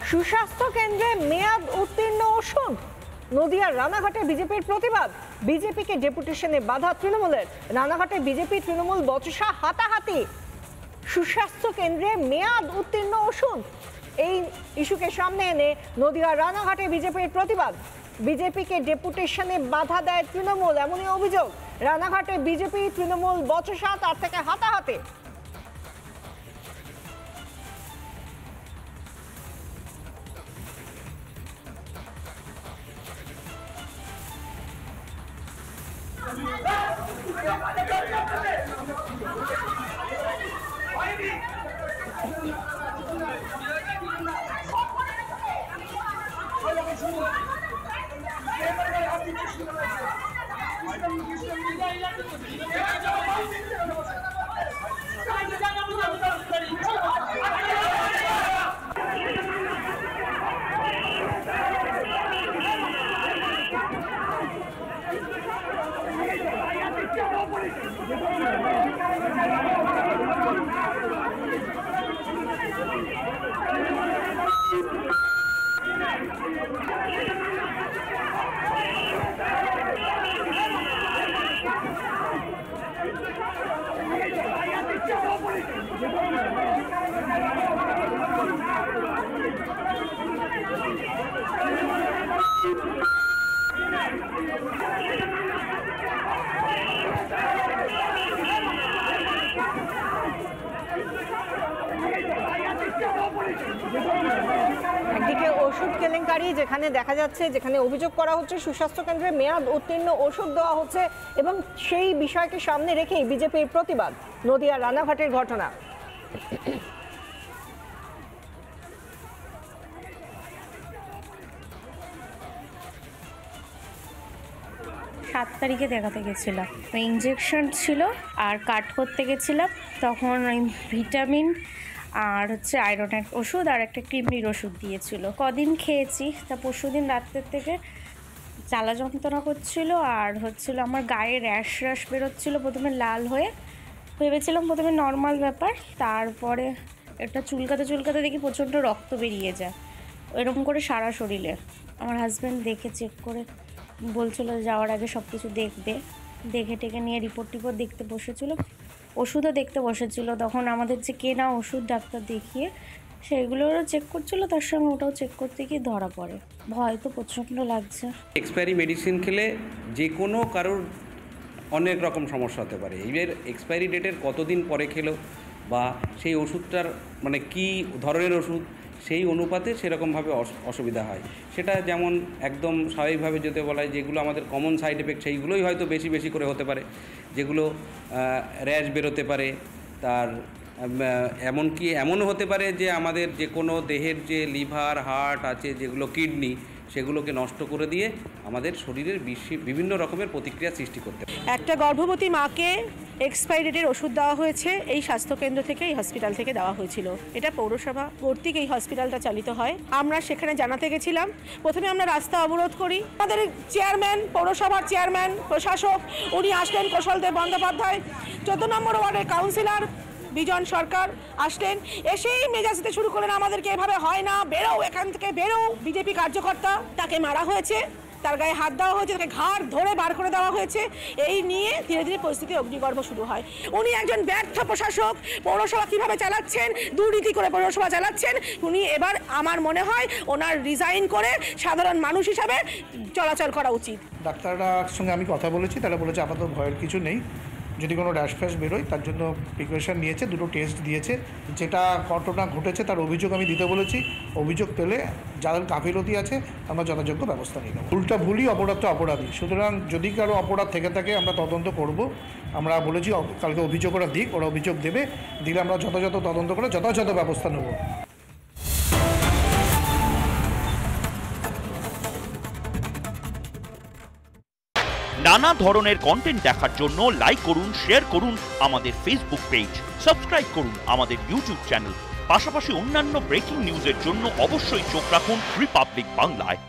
সুস্বাস্থ্য কেন্দ্রে মেয়াদ উত্তীর্ণ ওষুধ। নদিয়ার রানাঘাটে বিজেপির প্রতিবাদ, বিজেপিকে ডেপুটেশনে বাধা তৃণমূলের। রানাঘাটে বিজেপি তৃণমূল বচসা হাতাহাতি। সুস্বাস্থ্য কেন্দ্রে মেয়াদ উত্তীর্ণ ওষুধ, এই ইস্যুকে সামনে এনে নদিয়ার রানাঘাটে বিজেপির প্রতিবাদ, বিজেপিকে ডেপুটেশনে বাধা দেয় তৃণমূল, এমনই অভিযোগ। রানাঘাটে বিজেপি তৃণমূল বচসা, তার থেকে হাতাহাতি। একদিকে ওষুধ কেলেঙ্কারি, যেখানে দেখা যাচ্ছে, যেখানে অভিযোগ করা হচ্ছে সুস্বাস্থ্য কেন্দ্রে মেয়াদ উত্তীর্ণ ওষুধ দেওয়া হচ্ছে, এবং সেই বিষয়কে সামনে রেখেই বিজেপির প্রতিবাদ। নদিয়া রানাঘাটের ঘটনা। 7 তারিখে দেখাতে গেছিলাম, ইঞ্জেকশন ছিল আর কাট করতে গেছিলাম, তখন ভিটামিন আর আয়রনের ওষুধ আর একটা কিডনির ওষুধ দিয়েছিল। কদিন খেয়েছি, তা পরশুদিন রাত্রের থেকে জ্বালা যন্ত্রণা করছিল আর আমার গায়ে র্যাশ বেরোচ্ছিল, প্রথমে লাল হয়ে। ভেবেছিলাম প্রথমে নর্মাল ব্যাপার, তারপরে একটা চুলকাতে দেখি প্রচণ্ড রক্ত বেরিয়ে যায়, এরকম করে সারা শরীরে। আমার হাজব্যান্ড দেখে চেক করে বলছিল যাওয়ার আগে সব কিছু দেখে টেকে নিয়ে রিপোর্ট দেখতে বসেছিল, ওষুধও দেখতে বসেছিল। তখন আমাদের যে কেনা ওষুধ ডাক্তার দেখিয়ে সেইগুলোরও চেক করছিল, তার সঙ্গে ওটাও চেক করতে গিয়ে ধরা পড়ে। ভয় তো প্রচণ্ড লাগছে। এক্সপায়ারি মেডিসিন খেলে যে কোনো কারোর অনেক রকম সমস্যা হতে পারে। এবার এক্সপায়ারি ডেটের কতদিন পরে খেলো বা সেই ওষুধটার মানে কী ধরনের ওষুধ, সেই অনুপাতে সেরকমভাবে অসুবিধা হয়। সেটা যেমন একদম স্বাভাবিকভাবে যদি বলা হয় যেগুলো আমাদের কমন সাইড এফেক্ট, সেইগুলোই হয়তো বেশি করে হতে পারে, যেগুলো র্যাশ বেরোতে পারে। তার এমনকি এমনও হতে পারে যে আমাদের যে কোনো দেহের যে লিভার, হার্ট আছে, যেগুলো কিডনি, সেগুলোকে নষ্ট করে দিয়ে আমাদের শরীরের বিভিন্ন রকমের প্রতিক্রিয়া সৃষ্টি করতে পারে। একটা গর্ভবতী মাকে এক্সপায়ারি ডেটের ওষুধ দেওয়া হয়েছে, এই স্বাস্থ্যকেন্দ্র থেকে, এই হসপিটাল থেকে দেওয়া হয়েছিল। এটা পৌরসভা কর্তৃক এই হসপিটালটা চালিত হয়। আমরা সেখানে জানাতে গেছিলাম, প্রথমে আমরা রাস্তা অবরোধ করি। আমাদের চেয়ারম্যান, পৌরসভার চেয়ারম্যান, প্রশাসক, উনি আসলেন, কৌশলদেব বন্দ্যোপাধ্যায়, 14 নম্বর ওয়ার্ডের কাউন্সিলর বিজন সরকার আসলেন, এসেই মেজাজ দিতে শুরু করলেন আমাদেরকে, এভাবে হয় না, বেরো এখান থেকে, বেরো। বিজেপি কার্যকর্তা, তাকে মারা হয়েছে, তার গায়ে হাত দেওয়া হয়েছে, তাকে ঘাড় ধরে বার করে দেওয়া হয়েছে। এই নিয়ে ধীরে ধীরে পরিস্থিতি অগ্নিগর্ভ শুরু হয়। উনি একজন ব্যর্থ প্রশাসক, পৌরসভা কীভাবে চালাচ্ছেন, দুর্নীতি করে পৌরসভা চালাচ্ছেন। উনি এবার আমার মনে হয় ওনার রিজাইন করে সাধারণ মানুষ হিসাবে চলাচল করা উচিত। ডাক্তাররার সঙ্গে আমি কথা বলেছি, তারা বলেছে আপাতত ভয়ের কিছু নেই, যদি কোনো র্যাশ ফ্যাশ বেরোয় তার জন্য প্রিপারেশান নিয়েছে, 2টো টেস্ট দিয়েছে। যেটা ঘটনা ঘটেছে তার অভিযোগ আমি দিতে বলেছি, অভিযোগ পেলে যাদের গাফিলতি আছে আমরা যথাযোগ্য ব্যবস্থা নিয়ে নেব। ভুলটা ভুলই, অপরাধটা অপরাধী, সুতরাং যদি কারো অপরাধ থেকে থাকে আমরা তদন্ত করব। আমরা বলেছি কালকে অভিযোগ ওরা দিক, ওরা অভিযোগ দিলে আমরা যথাযথ তদন্ত করে যথাযথ ব্যবস্থা নেব। নানা ধরনের কন্টেন্ট দেখার জন্য লাইক করুন, শেয়ার করুন আমাদের ফেসবুক পেজ, সাবস্ক্রাইব করুন আমাদের ইউটিউব চ্যানেল। পাশাপাশি অন্যান্য ব্রেকিং নিউজের জন্য অবশ্যই চোখ রাখুন রিপাবলিক বাংলায়।